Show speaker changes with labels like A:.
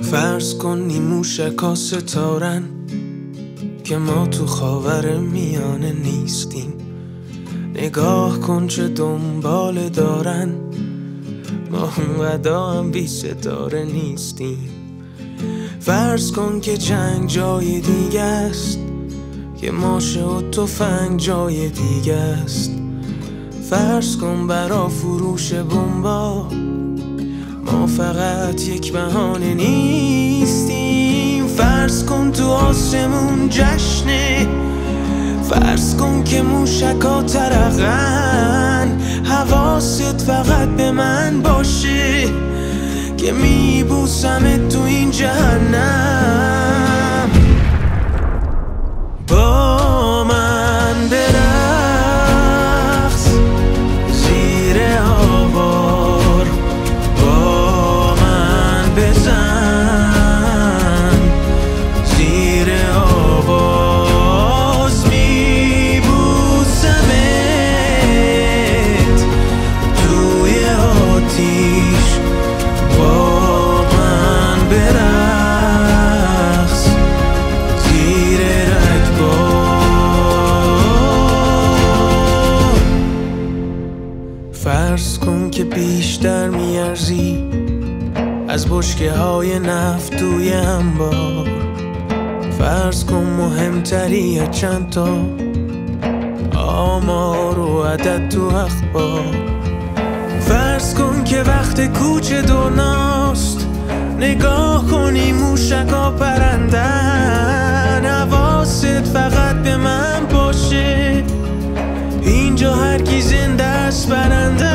A: فرض کن موشکا ستارن که ما تو خاور میانه نیستیم. نگاه کن چه دنبال دارن، ما اونقدر هم بی ستاره نیستیم. فرض کن که جنگ جای دیگه است، که ماشه و تفنگ جای دیگه است. فرض کن برا فروش بمبا ما فقط یک بهانه نیستیم. فرض کن تو آسمون جشنه، فرض کن که موشکا ترقن. حواست فقط به من باشه که میبوسمت تو این جهنم. با من برقص زیر آوار، با من بزن زیر آواز. میبوسمت توی آتیش، با من برقص زیر رگبار. فرض کن که بیشتر میارزی از بشکه های نفت توی انبار. فرض کن مهمتری از چند تا آمار و عدد تو اخبار. فرض کن که وقت کوچه دنیاست، نگاه کنی موشکا پرندن. حواست فقط به من باشه اینجا هر کی زنده است برنده.